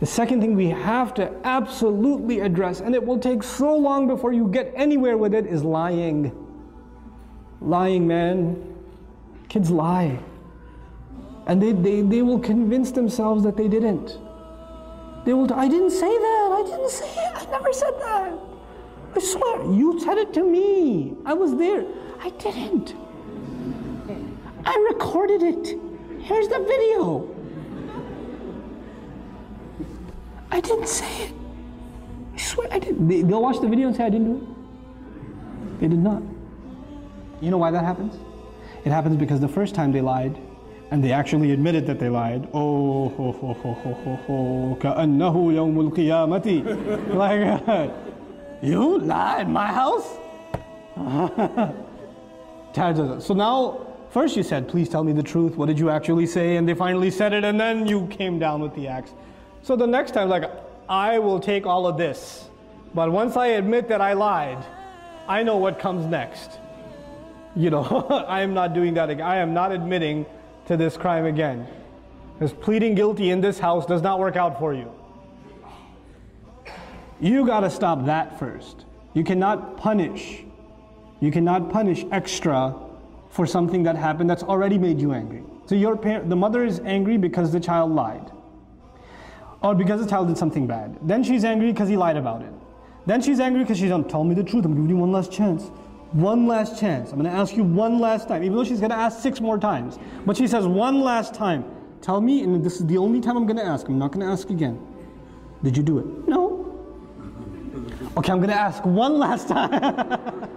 The second thing we have to absolutely address, and it will take so long before you get anywhere with it, is lying. Lying, man. Kids lie. And they will convince themselves that they didn't. They will, I didn't say that, I didn't say it, I never said that. I swear, you said it to me. I was there. I didn't. I recorded it. Here's the video. I didn't say it. I swear I didn't. They'll watch the video and say I didn't do it. They did not. You know why that happens? It happens because the first time they lied, and they actually admitted that they lied. Oh, ho, ho, ho, ho, ho, ho, ka'annahu yawmul qiyamati. Like, you lied in my house? So now, first you said, please tell me the truth. What did you actually say? And they finally said it, and then you came down with the axe. So the next time, like, I will take all of this. But once I admit that I lied, I know what comes next. You know, I am not doing that again. I am not admitting to this crime again. Because pleading guilty in this house does not work out for you. You got to stop that first. You cannot punish. You cannot punish extra for something that happened that's already made you angry. So the mother is angry because the child lied. Or because the child did something bad. Then she's angry because he lied about it. Then she's angry because she's not telling me the truth. I'm giving you one last chance. One last chance. I'm going to ask you one last time. Even though she's going to ask 6 more times. But she says one last time. Tell me, and this is the only time I'm going to ask. I'm not going to ask again. Did you do it? No. Okay, I'm going to ask one last time.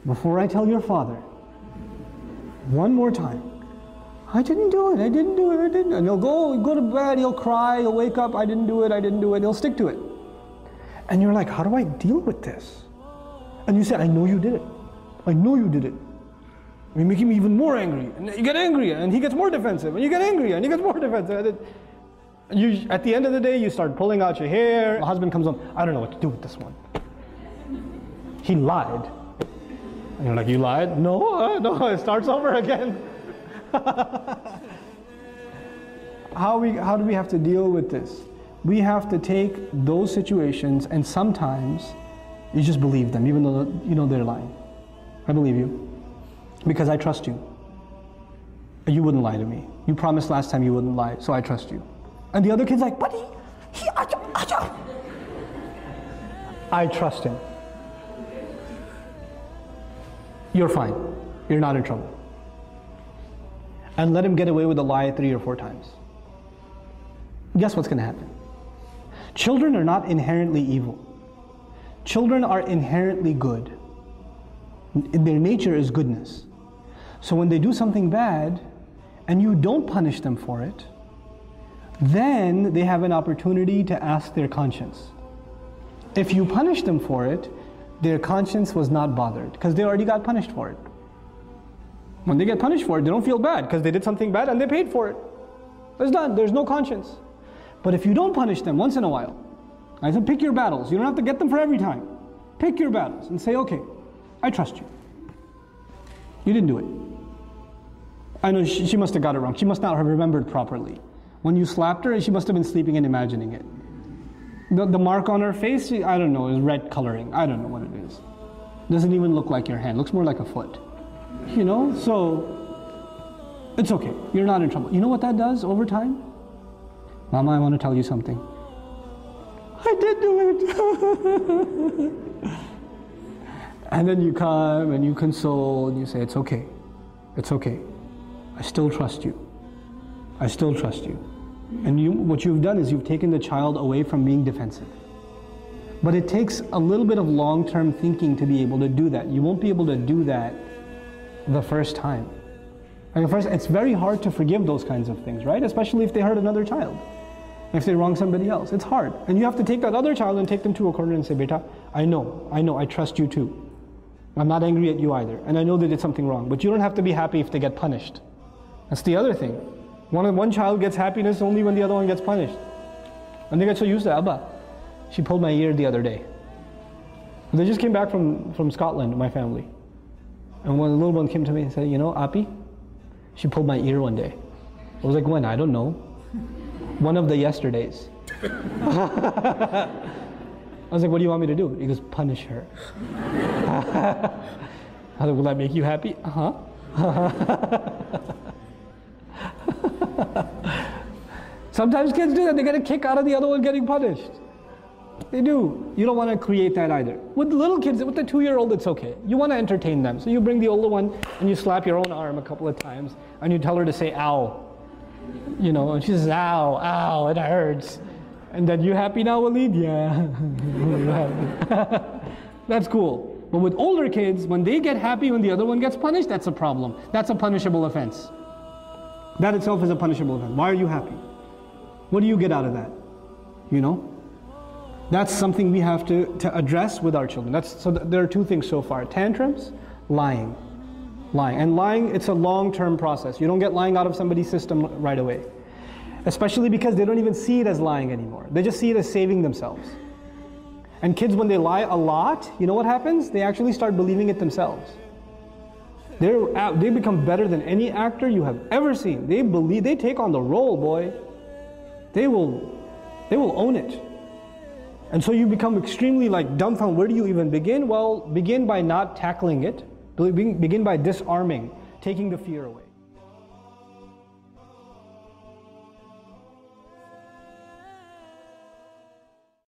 Before I tell your father, one more time. I didn't do it, I didn't do it, I didn't. And he'll go to bed, he'll cry, he'll wake up, I didn't do it, I didn't do it. He'll stick to it. And you're like, how do I deal with this? And you said, I know you did it. I know you did it. You're making me even more angry. And you get angry, and he gets more defensive. And you get angry, and he gets more defensive. And at the end of the day, you start pulling out your hair. The husband comes home, I don't know what to do with this one. He lied. And you're like, you lied? No, no, it starts over again. How do we have to deal with this? We have to take those situations, and sometimes you just believe them, even though you know they're lying. I believe you because I trust you. You wouldn't lie to me. You promised last time you wouldn't lie, so I trust you. And the other kid's like, but I trust him. You're fine. You're not in trouble. And let him get away with a lie 3 or 4 times. Guess what's going to happen? Children are not inherently evil. Children are inherently good. Their nature is goodness. So when they do something bad and you don't punish them for it, then they have an opportunity to ask their conscience. If you punish them for it, their conscience was not bothered because they already got punished for it. When they get punished for it, they don't feel bad because they did something bad and they paid for it. It's done. There's no conscience. But if you don't punish them once in a while, I said pick your battles. You don't have to get them for every time. Pick your battles and say, okay, I trust you. You didn't do it. I know she must have got it wrong. She must not have remembered properly. When you slapped her, she must have been sleeping and imagining it. The mark on her face, I don't know, is red coloring. I don't know what it is. Doesn't even look like your hand. Looks more like a foot. You know, so it's okay. You're not in trouble. You know what that does over time? Mama, I want to tell you something. I did do it. And then you come and you console and you say, it's okay. It's okay. I still trust you. I still trust you. And what you've done is you've taken the child away from being defensive. But it takes a little bit of long-term thinking to be able to do that. You won't be able to do that the first time. Like first, it's very hard to forgive those kinds of things, right? Especially if they hurt another child. If they wrong somebody else. It's hard. And you have to take that other child and take them to a corner and say, Beta, I know, I trust you too. I'm not angry at you either. And I know they did something wrong. But you don't have to be happy if they get punished. That's the other thing. One child gets happiness only when the other one gets punished. And they get so used to Abba. She pulled my ear the other day. They just came back from Scotland, my family. And when the little one came to me and said, you know, Api, she pulled my ear one day. I was like, when? I don't know. One of the yesterdays. I was like, what do you want me to do? He goes, punish her. I was like, will that make you happy? Uh-huh. Sometimes kids do that. They get a kick out of the other one getting punished. They do. You don't want to create that either. With little kids, with the 2-year-old, it's okay. You want to entertain them. So you bring the older one and you slap your own arm a couple of times and you tell her to say, ow. You know, and she says, ow, ow, it hurts. And then, you happy now, Walid? Yeah. That's cool. But with older kids, when they get happy when the other one gets punished, that's a problem. That's a punishable offense. That itself is a punishable offense. Why are you happy? What do you get out of that? You know? That's something we have to address with our children. So there are 2 things so far. Tantrums, lying. Lying. And lying, it's a long-term process. You don't get lying out of somebody's system right away. Especially because they don't even see it as lying anymore. They just see it as saving themselves. And kids, when they lie a lot, you know what happens? They actually start believing it themselves. They become better than any actor you have ever seen. They take on the role, boy. They will own it. And so you become extremely dumbfounded. Where do you even begin? Well, begin by not tackling it. Begin by disarming, taking the fear away.